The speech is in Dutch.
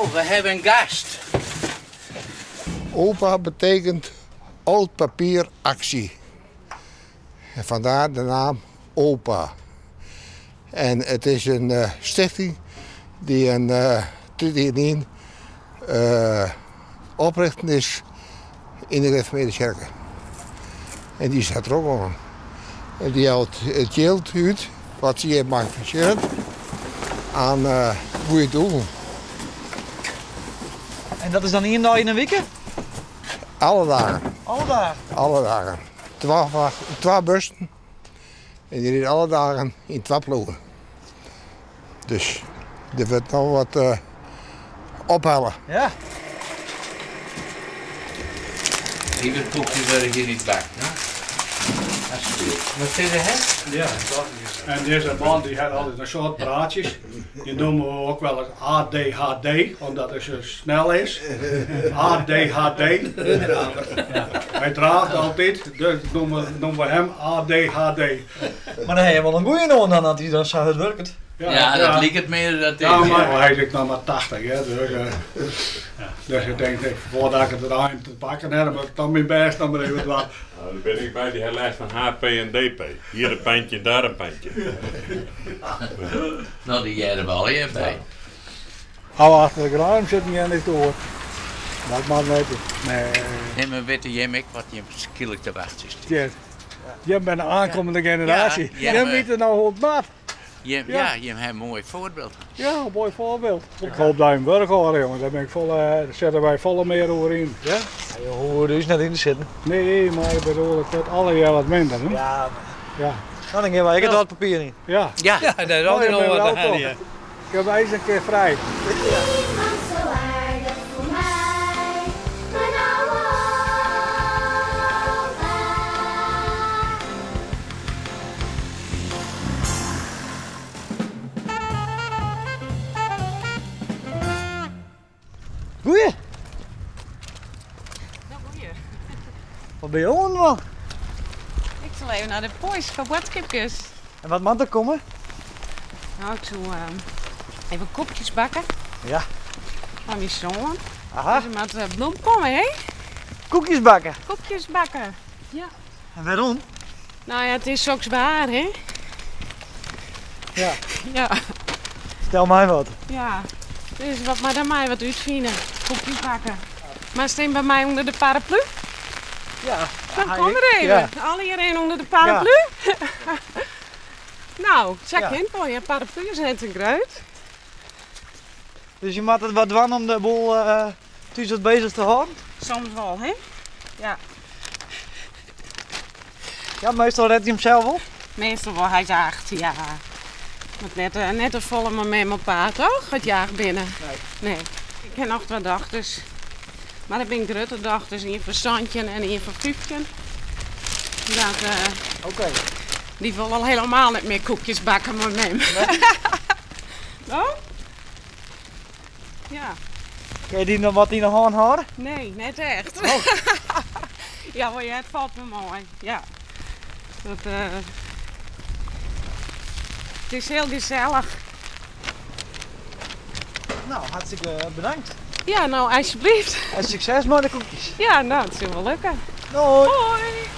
Oh, we hebben een gast. OPA betekent oud papier actie. En vandaar de naam OPA. En het is een stichting die in 2001 oprichten is in de Reformeerde Kerken. En die staat er ook aan. En die houdt het geld uit wat ze hier manifesteren aan goede doelen. En dat is dan 1 dag in een week? Alle dagen. Alle dagen? Alle dagen. 12 bussen. En die rijden alle dagen in 2 ploegen. Dus er wordt nog wat ophalen. Ja. Die koekjes worden hier niet bakt, hè? Alsjeblieft. Wat vind je het? Ja, dat is. En deze man die had altijd een soort praatjes. Die noemen we ook wel eens ADHD, omdat het zo snel is. ADHD. Ja. Hij draagt altijd, dus noemen we hem ADHD. Maar dan heb je wel een goeie noon dan, dat hij dan zo hard werkt. Ja, dat liep het meer dat ja, maar hij zit nog maar 80, hè. Dus ik denk, voordat ik het eruit te pakken heb, moet ik dan mijn best dan maar even wat. Nou, dan ben ik bij die lijst van HP en DP. Hier een pijntje, daar een pijntje. Nou, die jij er wel bij. Hou achter de ruim zit niet aan dit door. Dat mag niet. Nee. Nee, maar weet je wat je skillig te wachten is? Je bent een aankomende generatie. Ja, Je weet er nou hoe het maakt. Je hebt een mooi voorbeeld. Ja, een mooi voorbeeld. Ik hoop dat je hem werk hoor, jongen. Daar ben ik daar zetten wij volle meer over in. Ja? Ja, hoor, is net in te zitten. Nee, maar ik bedoel, het wordt alle jaar wat minder. Hè? Ja. Ja. Dan denk je wel, ik heb dat papier niet. Ja. Ja, dat is altijd nog wat aan. Ik heb eens een keer vrij. Goeie. Nou, goeie. Wat ben je aan man? Ik zal even naar de boys voor boodschapjes. En wat moet er komen? Nou, toen even kopjes bakken. Ja. Van mijn zoon. Aha. Dus er moet bloem komen, hè? Koekjes bakken. Kopjes bakken. Ja. En waarom? Nou ja, het is ook zwaar, hè? Ja. Ja. Stel mij wat. Ja. Dus wat maar dan mij wat uitvinden. Kopjes bakken. Maar steen bij mij onder de paraplu? Ja. Dan kom er even. Ja. Alle iedereen onder de paraplu? Ja. Nou, check in voor je. Paraplu is het een kruid. Dus je moet het wat doen om de boel thuis wat bezig te houden? Soms wel, hè? Ja. Ja, meestal redt hij hem zelf op. Meestal wel, hij jaagt, ja. Met net een volle maar met mijn paard, toch? Het jaagt binnen. Nee. Ik heb nog 2 dochters. Maar dan ben ik drutte dochters. Eén voor Santje en één voor Piefje. Oké. Die wil al helemaal niet meer koekjes bakken met me. Oh? Ja. Kun je die nog wat in de hand houden? Nee, net echt. Oh. Ja, maar het valt me mooi. Ja. Dat, het is heel gezellig. Nou, hartstikke bedankt. Ja, nou alsjeblieft. En succes met de koekjes. Ja, nou, het zal wel lukken. Doei. Hoi.